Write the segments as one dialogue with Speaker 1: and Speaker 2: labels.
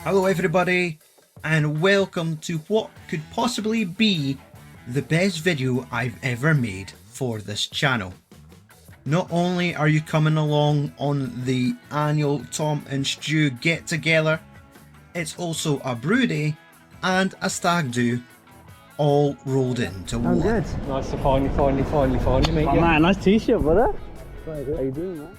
Speaker 1: Hello everybody, and welcome to what could possibly be the best video I've ever made for this channel. Not only are you coming along on the annual Tom and Stu get together, it's also a brew day and a stag do all rolled into one.
Speaker 2: I'm good. Nice to finally meet you. Man, nice t-shirt, brother. How you doing, man?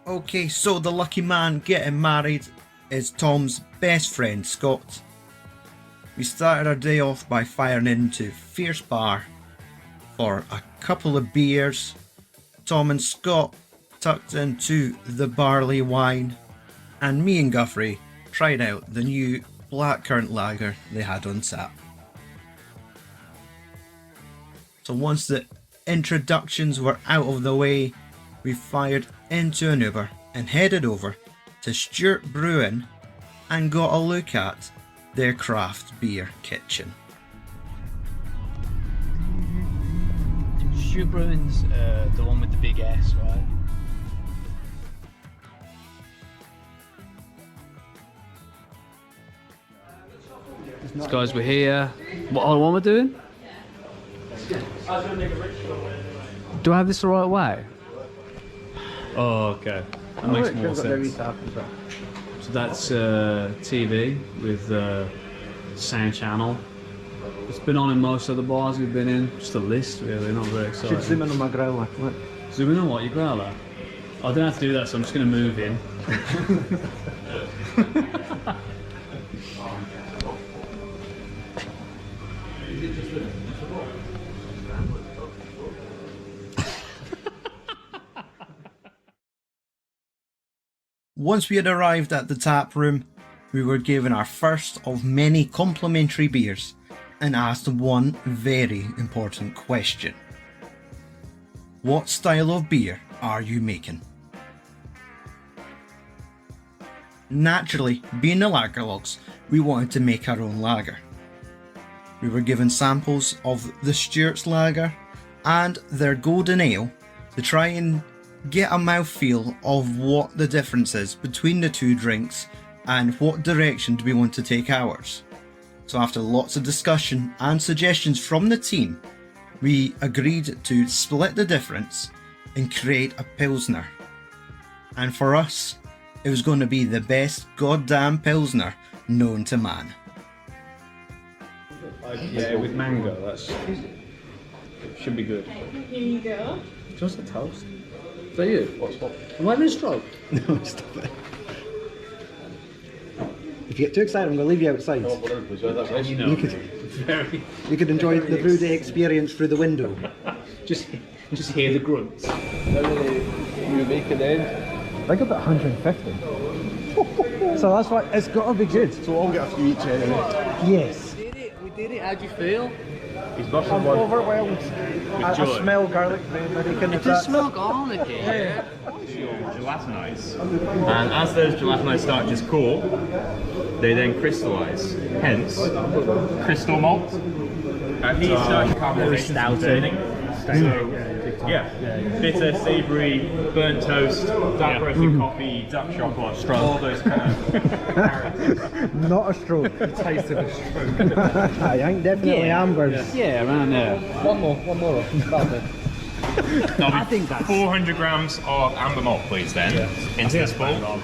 Speaker 1: Okay, so the lucky man getting married is Tom's best friend, Scott. We started our day off by firing into Fierce Bar for a couple of beers. Tom and Scott tucked into the barley wine, and me and Guthrie tried out the new blackcurrant lager they had on tap. So once the introductions were out of the way, we fired into an Uber and headed over to Stewart Brewing and got a look at their craft beer kitchen.
Speaker 3: Stewart Brewing's the one with the big S, right? So guys, we're here. What am I doing? Do I have this the right way? Oh, okay. That makes more sense. So that's TV with sound channel. It's been on in most of the bars we've been in. Just a list, really, not very exciting.
Speaker 2: Should zoom in on my growler. Look.
Speaker 3: Zoom in on what? Your growler? I don't have to do that, so I'm just going to move in.
Speaker 1: Once we had arrived at the tap room, we were given our first of many complimentary beers and asked one very important question. What style of beer are you making? Naturally, being the lagerlogs, we wanted to make our own lager. We were given samples of the Stewart's lager and their golden ale to try and get a mouthfeel of what the difference is between the two drinks and what direction do we want to take ours. So after lots of discussion and suggestions from the team, we agreed to split the difference and create a Pilsner. And for us, it was going to be the best goddamn Pilsner known to man.
Speaker 3: Yeah, with mango, that's should be good.
Speaker 4: Here you go.
Speaker 3: Just a toast. Is that you? What's what? Am I having a stroke?
Speaker 2: No, stop it. If you get too excited, I'm going to leave you outside.
Speaker 3: Oh, whatever, please. That's you know.
Speaker 2: You could enjoy the brew day experience through the window.
Speaker 3: just hear the grunts.
Speaker 5: How many you making then?
Speaker 2: I think about 150. So that's why it's got to be good.
Speaker 5: So I'll get a few each anyway.
Speaker 2: Yes.
Speaker 3: We did it. How'd you feel?
Speaker 5: He's busting
Speaker 2: I'm
Speaker 5: one.
Speaker 2: overwhelmed. I smell garlic bread.
Speaker 3: It does smell garlicky. Yeah.
Speaker 6: Gelatinise, and as those gelatinized starches cool, they then crystallise. Hence, crystal malt. And these starch caramelization turning. So, yeah, bitter, savoury, burnt toast, dark roasted coffee, dark chocolate, all those kind of characters.
Speaker 2: Not a stroke.
Speaker 5: The taste of a stroke.
Speaker 2: I think definitely ambers.
Speaker 3: Yeah, around there.
Speaker 5: One more.
Speaker 6: I think that's 400 grams of amber malt, please, then, into this bowl.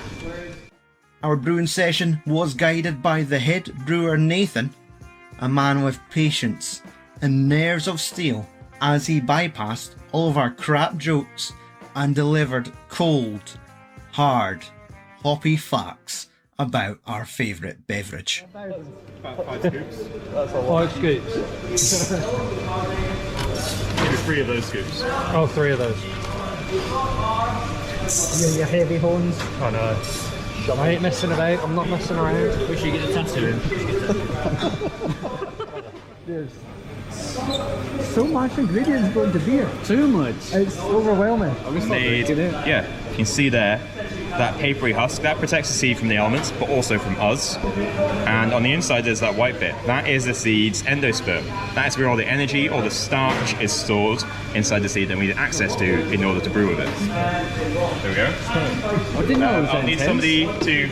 Speaker 1: Our brewing session was guided by the head brewer Nathan, a man with patience and nerves of steel, as he bypassed all of our crap jokes and delivered cold, hard, hoppy facts about our favourite beverage.
Speaker 6: About 5 scoops.
Speaker 5: That's a lot.
Speaker 2: 5 scoops.
Speaker 6: Maybe 3 of those scoops.
Speaker 2: Oh, 3 of those. Your heavy horns.
Speaker 5: I know.
Speaker 2: I ain't messing about. I'm not messing around.
Speaker 3: We should get a tattoo in.
Speaker 2: There's so much ingredients going to beer.
Speaker 3: Too much.
Speaker 2: It's overwhelming.
Speaker 6: Yeah, you can see there that papery husk that protects the seed from the elements, but also from us. And on the inside there's that white bit. That is the seed's endosperm. That is where all the energy, all the starch is stored inside the seed that we need access to in order to brew with it. There we go.
Speaker 3: I didn't know it was
Speaker 6: I'll need
Speaker 3: intense.
Speaker 6: somebody to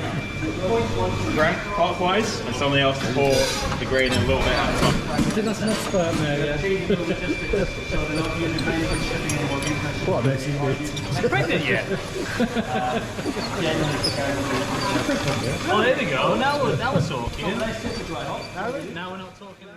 Speaker 6: clockwise, and somebody else to pour the grain in a little bit at the top.
Speaker 2: I think that's enough sperm there, yeah. What a messy bit.
Speaker 6: Pregnant yet? Oh, there we go. Now we're talking. Now we're not talking again.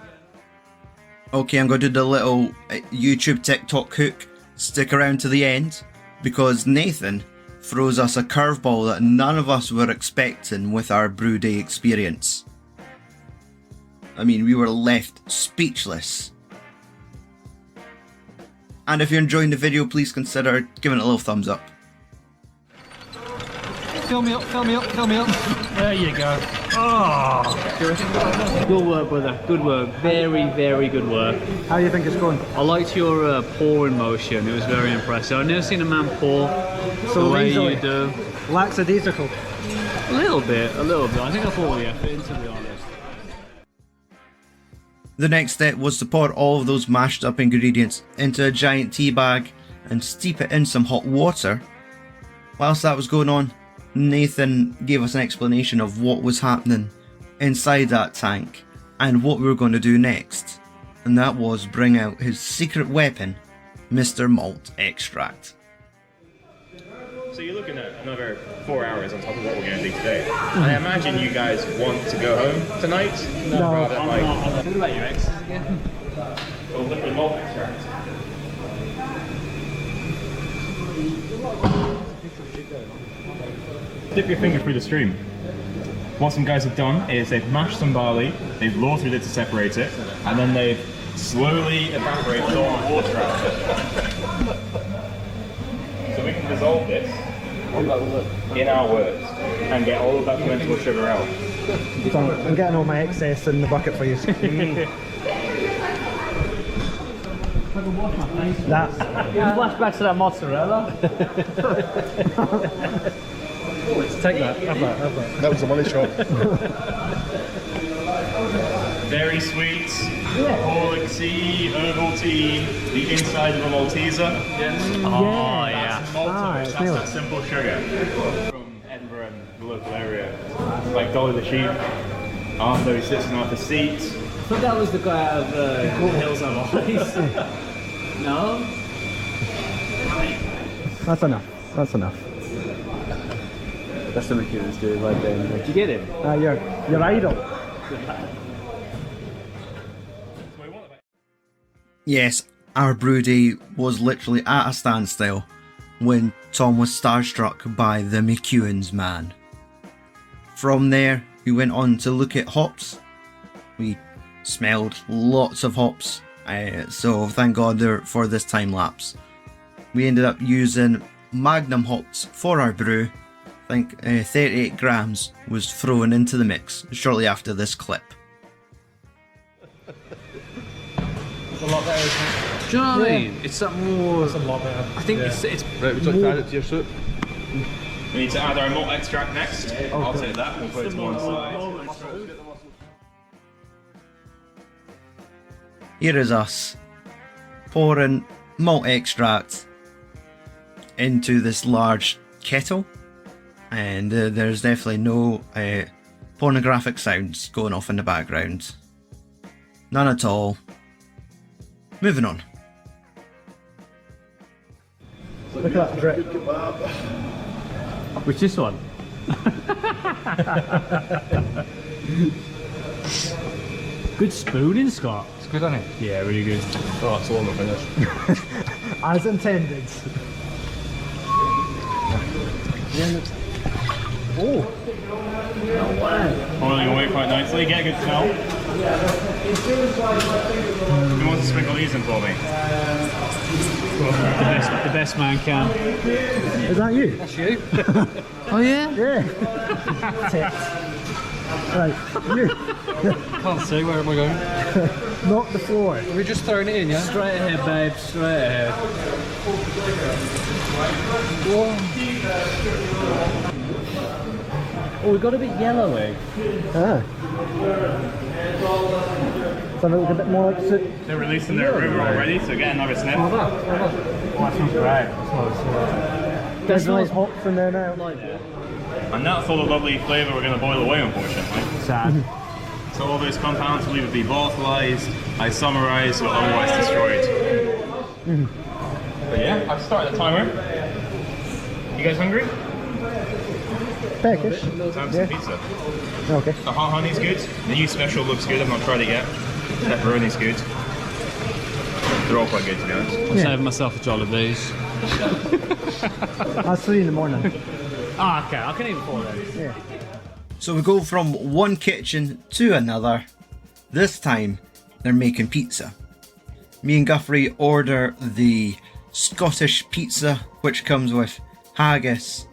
Speaker 1: Okay, I'm going to do the little YouTube TikTok hook. Stick around to the end, because Nathan throws us a curveball that none of us were expecting with our brew day experience. I mean, we were left speechless. And if you're enjoying the video, please consider giving it a little thumbs up.
Speaker 2: Fill me up, fill me up, fill me up. There you go.
Speaker 3: Oh, good work, brother. Good work. Very, very good work.
Speaker 2: How do you think it's going?
Speaker 3: I liked your pouring motion. It was very impressive. I've never seen a man pour
Speaker 2: So
Speaker 3: the way
Speaker 2: easily.
Speaker 3: you do.
Speaker 2: Lackadaisical.
Speaker 3: A little bit, a little bit. I think I put all the effort in, to be honest.
Speaker 1: The next step was to pour all of those mashed up ingredients into a giant tea bag and steep it in some hot water. Whilst that was going on, Nathan gave us an explanation of what was happening inside that tank and what we were going to do next, and that was bring out his secret weapon, Mr. Malt Extract.
Speaker 6: So you're looking at another 4 hours on top of what we're going to do today. I imagine you guys want to go home tonight?
Speaker 2: No.
Speaker 6: Rather than like...
Speaker 3: What about your exes again?
Speaker 6: Well, liquid malt extract. Dip your finger through the stream. What some guys have done is they've mashed some barley, they've lathered it to separate it, and then they've slowly evaporated all the water out of it. So we can dissolve this in our words and get all of that fermentable sugar out.
Speaker 2: So I'm getting all my excess in the bucket for you. That's
Speaker 3: Flashback to that mozzarella.
Speaker 2: take that. Have that. Have that.
Speaker 5: That was a money shot.
Speaker 6: Very sweet, Horlicksy, herbal tea, the inside of a Malteser.
Speaker 3: Oh, yeah.
Speaker 6: That's maltose,
Speaker 2: it's
Speaker 6: that's
Speaker 2: nearly.
Speaker 6: that simple sugar. From Edinburgh and the local area. It's like Dolly the Sheep. Arthur, he sits on the seat.
Speaker 3: I thought that was the guy out of Hills Have Eyes. No?
Speaker 2: That's enough. That's enough.
Speaker 3: That's something cute dude right there. Did you get him?
Speaker 2: Your idol.
Speaker 1: Yes, our brew day was literally at a standstill when Tom was starstruck by the McEwen's man. From there, we went on to look at hops. We smelled lots of hops, so thank God for this time lapse. We ended up using Magnum hops for our brew. I think 38 grams was thrown into the mix shortly after this clip.
Speaker 2: It's a lot better, isn't it?
Speaker 3: Do you know what I mean? It's that more.
Speaker 2: It's a lot better.
Speaker 3: I think it's
Speaker 5: Right, would you like to add it to your soup?
Speaker 6: We need to add our malt extract next. I'll take that, we'll put it to one side.
Speaker 1: Here is us pouring malt extract into this large kettle, and there's definitely no pornographic sounds going off in the background. None at all. Moving on.
Speaker 2: Look at that drip.
Speaker 3: Which this one? Good spooning, Scott.
Speaker 5: It's good, isn't it?
Speaker 3: Yeah, really good.
Speaker 5: Oh, it's all the finish.
Speaker 2: As intended. Oh.
Speaker 6: Boiling away quite nicely, get a good smell. Who wants to sprinkle these in for me?
Speaker 3: The best man can.
Speaker 2: Is that you?
Speaker 5: That's you.
Speaker 3: Oh yeah?
Speaker 2: Yeah. Tips. Right, you.
Speaker 5: Can't see, where am I going?
Speaker 2: Not the floor.
Speaker 5: Are we just throwing it in, yeah?
Speaker 3: Straight ahead, babe. Straight ahead. Oh, we got a bit yellowy.
Speaker 2: Ah. So it look a bit more like soup.
Speaker 6: They're releasing their aroma already, so get another sniff.
Speaker 3: Oh, that smells great.
Speaker 2: There's nice hops in there now.
Speaker 3: Like that.
Speaker 6: And that's all the lovely flavour we're going to boil away, unfortunately.
Speaker 3: Sad.
Speaker 6: So all those compounds will either be volatilized, isomerized, or otherwise destroyed. But yeah, I've started the timer. You guys hungry?
Speaker 2: Peckish.
Speaker 6: Time for some pizza.
Speaker 2: Okay.
Speaker 6: The hot honey's good. The new special looks good. I've not tried it yet. Pepperoni's good. They're all quite good, to be honest.
Speaker 3: I'm saving myself a Jollibees.
Speaker 2: I'll see you in the morning.
Speaker 3: Ah, okay, I can eat 4 days.
Speaker 2: Yeah.
Speaker 1: So we go from one kitchen to another. This time they're making pizza. Me and Guthrie order the Scottish pizza, which comes with haggis,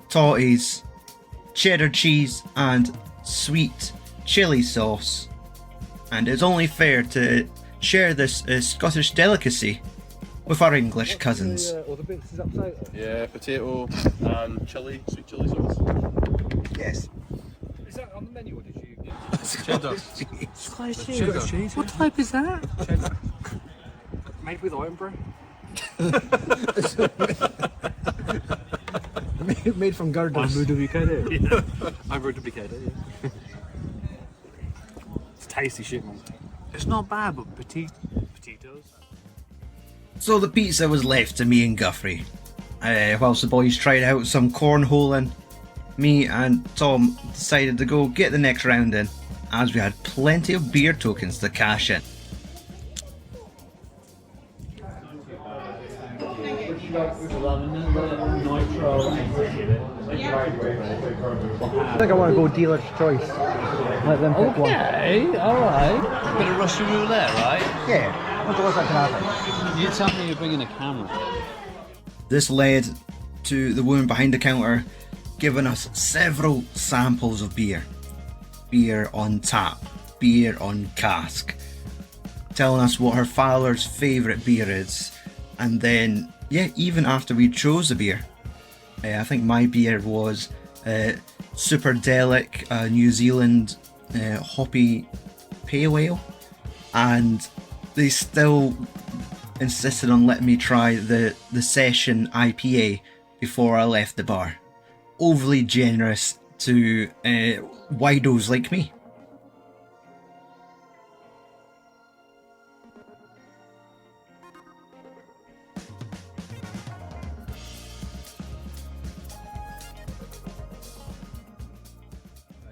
Speaker 1: totties, cheddar cheese and sweet chili sauce. And it's only fair to share this Scottish delicacy with our English cousins.
Speaker 2: All the bits is upside.
Speaker 5: Yeah, potato and chili, sweet chili sauce.
Speaker 1: Yes.
Speaker 5: Is that on the menu or did you get
Speaker 2: Cheddar.
Speaker 5: cheese?
Speaker 3: What type is that?
Speaker 5: Cheddar. Made with iron, bro.
Speaker 2: Made from Gardner.
Speaker 3: I'm WKD.
Speaker 5: Yeah. I'm brewed to be yeah. It's tasty shit, man.
Speaker 3: It's not bad, but potatoes.
Speaker 1: So the pizza was left to me and Guthrie. Whilst the boys tried out some cornholing, me and Tom decided to go get the next round in, as we had plenty of beer tokens to cash in.
Speaker 2: I think I want to go dealer's choice. Let them pick one.
Speaker 3: Okay, alright. Bit of Russian roulette, right?
Speaker 2: Yeah. What's the worst that can happen?
Speaker 3: You tell me you're bringing a camera.
Speaker 1: This led to the woman behind the counter giving us several samples of beer. Beer on tap, beer on cask, telling us what her father's favourite beer is. And then, yeah, even after we chose the beer, I think my beer was Super Delic New Zealand hoppy pale ale, and they still insisted on letting me try the session IPA before I left the bar. Overly generous to widos like me.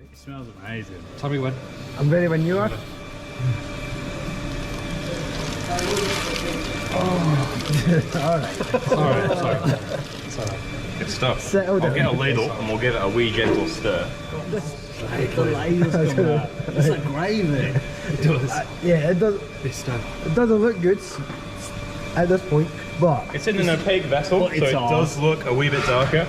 Speaker 3: It smells amazing.
Speaker 5: Tell me when.
Speaker 2: I'm ready when you are.
Speaker 5: Sorry.
Speaker 6: Good stuff.
Speaker 2: Settle
Speaker 6: I'll
Speaker 2: down.
Speaker 6: get a ladle and we'll give it a wee gentle stir.
Speaker 3: It's like gravy.
Speaker 5: It does.
Speaker 2: Yeah, it does.
Speaker 5: This time.
Speaker 2: It doesn't look good at this point, but
Speaker 6: It's in an opaque vessel, so
Speaker 3: Well, it's
Speaker 6: it
Speaker 3: hard.
Speaker 6: does look a wee bit darker.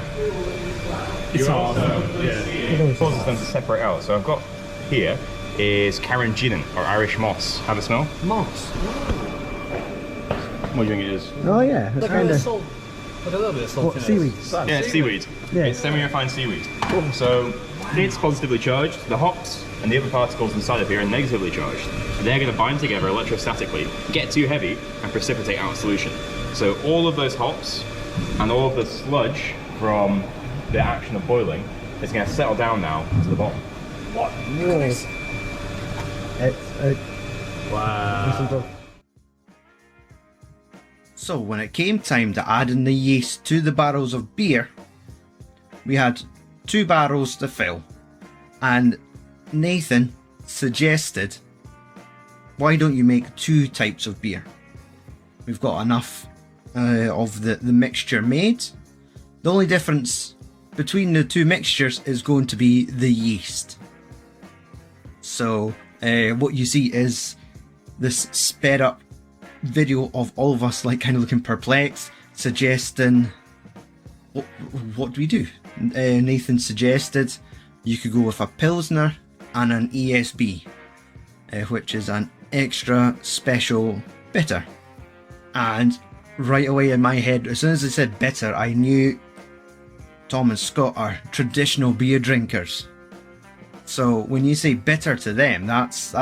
Speaker 3: It's hard.
Speaker 6: Yeah. Causes them to separate out. So I've got here is Carrageenan or Irish moss. Have a smell?
Speaker 2: moss.
Speaker 6: What do you think it is?
Speaker 2: Oh yeah, it's kind of
Speaker 3: salt. Like a little bit of salt
Speaker 2: what
Speaker 3: in it.
Speaker 2: seaweed.
Speaker 6: Yeah, it's seaweed.
Speaker 2: Yeah.
Speaker 6: It's semi-refined seaweed. So it's positively charged. The hops and the other particles inside of here are negatively charged. They're going to bind together electrostatically, get too heavy, and precipitate out solution. So all of those hops and all of the sludge from the action of boiling is going to settle down now to the bottom. What?
Speaker 2: It's
Speaker 3: Wow.
Speaker 1: So when it came time to add in the yeast to the barrels of beer, we had 2 barrels to fill, and Nathan suggested, why don't you make 2 types of beer? We've got enough of the mixture made. The only difference between the 2 mixtures is going to be the yeast. So what you see is this sped up video of all of us like kind of looking perplexed, suggesting what do we do? Nathan suggested you could go with a Pilsner and an ESB, which is an extra special bitter. And right away in my head, as soon as I said bitter, I knew Tom and Scott are traditional beer drinkers. So when you say bitter to them, that's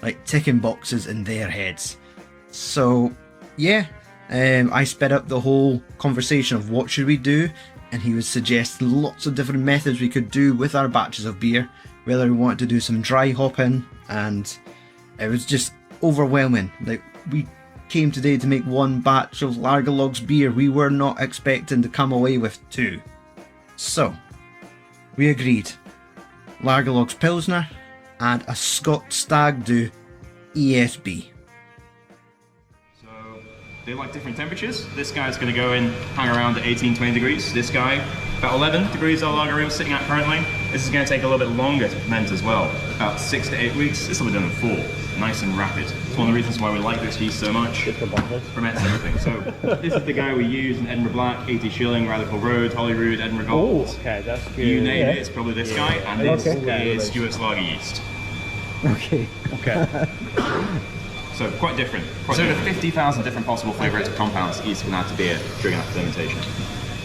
Speaker 1: like ticking boxes in their heads. So yeah, I sped up the whole conversation of what should we do, and he was suggesting lots of different methods we could do with our batches of beer, whether we wanted to do some dry hopping, and it was just overwhelming. Like, we came today to make one batch of Lagerlogs beer. We were not expecting to come away with 2. So, we agreed. Lagerlogs Pilsner and a Scott Stag do ESB.
Speaker 6: So they like different temperatures. This guy's going to go in, hang around at 18-20 degrees. This guy, about 11 degrees our lager room sitting at currently. This is going to take a little bit longer to ferment as well, about 6 to 8 weeks. This will be done in 4, nice and rapid. It's one of the reasons why we like this yeast so much. Ferments everything. So this is the guy we use in Edinburgh Black, 80 Shilling, Radical Road, Holyrood, Edinburgh Gold.
Speaker 2: Oh, okay, that's good.
Speaker 6: You name it, it's probably this guy, and this is Stewart's lager yeast.
Speaker 2: Okay.
Speaker 6: So quite different. So there are 50,000 different possible flavour-rated compounds yeast can add to beer during that fermentation.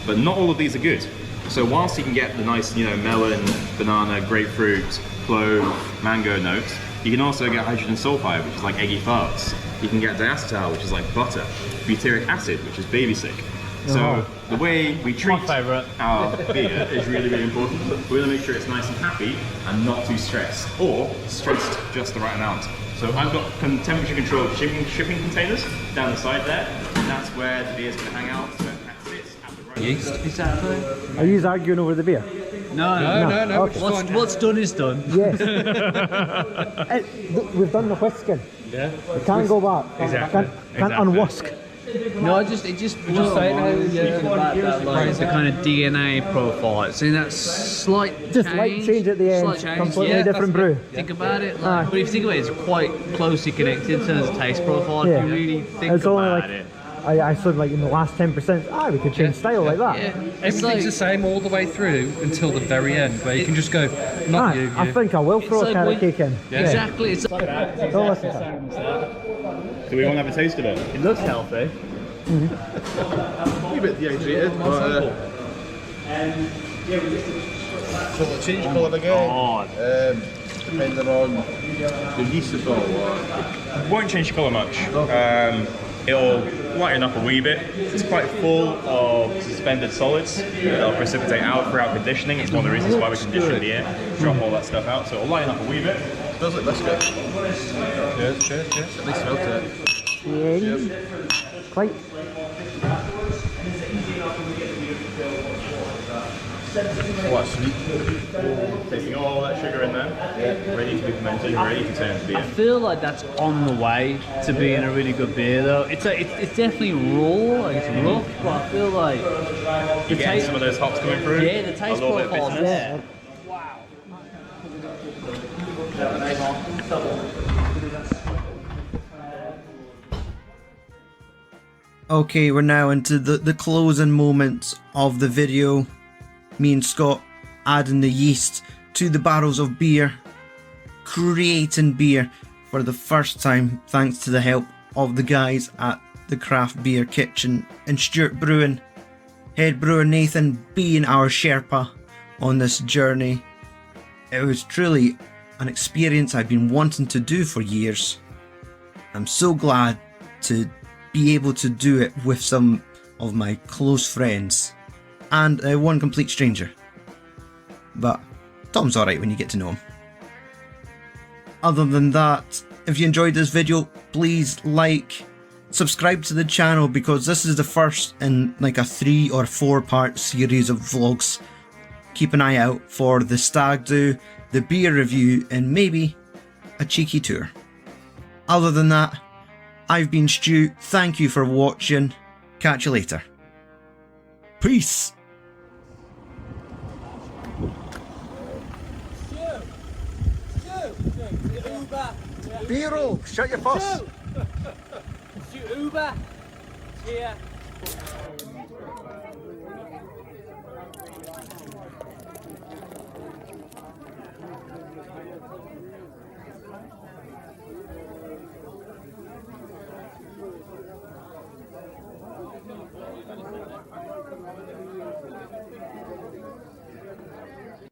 Speaker 6: But not all of these are good. So whilst you can get the nice, melon, banana, grapefruit, clove, mango notes, you can also get hydrogen sulfide, which is like eggy farts. You can get diacetyl, which is like butter. Butyric acid, which is baby sick. So the way we treat our beer is really, really important. We're going to make sure it's nice and happy and not too stressed, or stressed just the right amount. So I've got temperature controlled shipping containers down the side there, and that's where the beer's going to hang out. So it sits at the right
Speaker 3: Yeast, exactly.
Speaker 2: Are you arguing over the beer?
Speaker 3: No.
Speaker 2: Okay.
Speaker 3: What's done is done.
Speaker 2: Yes. We've done the whisking.
Speaker 3: Yeah.
Speaker 2: We can't go back.
Speaker 3: Exactly.
Speaker 2: Can't unwhisk.
Speaker 3: No, just saying how the kind of DNA profile. Seeing that slight
Speaker 2: Just light change at the end. Completely different brew.
Speaker 3: Think about it. But if you think about it, it's quite closely connected in terms of taste profile.
Speaker 2: Yeah.
Speaker 3: If you really think
Speaker 2: It's only
Speaker 3: about
Speaker 2: like,
Speaker 3: it.
Speaker 2: I said like in the last 10%, we could change style like that.
Speaker 3: Yeah.
Speaker 4: Everything's the same all the way through until the very end, where you can just go, not you.
Speaker 2: I think I will throw a carrot cake in.
Speaker 3: Yeah. Exactly. It's
Speaker 2: Don't listen to that.
Speaker 6: So we want to have a taste of it.
Speaker 3: It looks healthy.
Speaker 5: A bit dehydrated, but so it'll change colour again. Depending on the yeast as well.
Speaker 6: It won't change colour much. It'll lighten up a wee bit. It's quite full of suspended solids that'll precipitate out throughout conditioning. It's one of the reasons why we condition beer, drop all that stuff out. So it'll lighten up a wee bit.
Speaker 5: It does look this good. Cheers. At least smelt it.
Speaker 2: Cheers. Quite.
Speaker 5: What, sweet?
Speaker 6: Tasting all that sugar in there, ready to be fermented, ready to turn to beer.
Speaker 3: I feel like that's on the way to being a really good beer, though. It's definitely raw, like it's rough, but I feel like
Speaker 6: You're getting some of those hops coming through.
Speaker 3: Yeah, the taste
Speaker 6: a little bit of
Speaker 3: profile's
Speaker 6: bitterness.
Speaker 3: there.
Speaker 1: Okay, we're now into the closing moments of the video. Me and Scott adding the yeast to the barrels of beer, creating beer for the first time thanks to the help of the guys at the Craft Beer Kitchen and Stewart Brewing. Head brewer Nathan being our Sherpa on this journey. It was truly an experience I've been wanting to do for years. I'm so glad to be able to do it with some of my close friends and one complete stranger. But Tom's alright when you get to know him. Other than that, if you enjoyed this video, please like, subscribe to the channel because this is the first in like a 3 or 4 part series of vlogs. Keep an eye out for the stag do, the beer review, and maybe a cheeky tour. Other than that, I've been Stu, thank you for watching, catch you later. Peace!
Speaker 2: B-roll, shut your fuss.
Speaker 3: Uber. Yeah.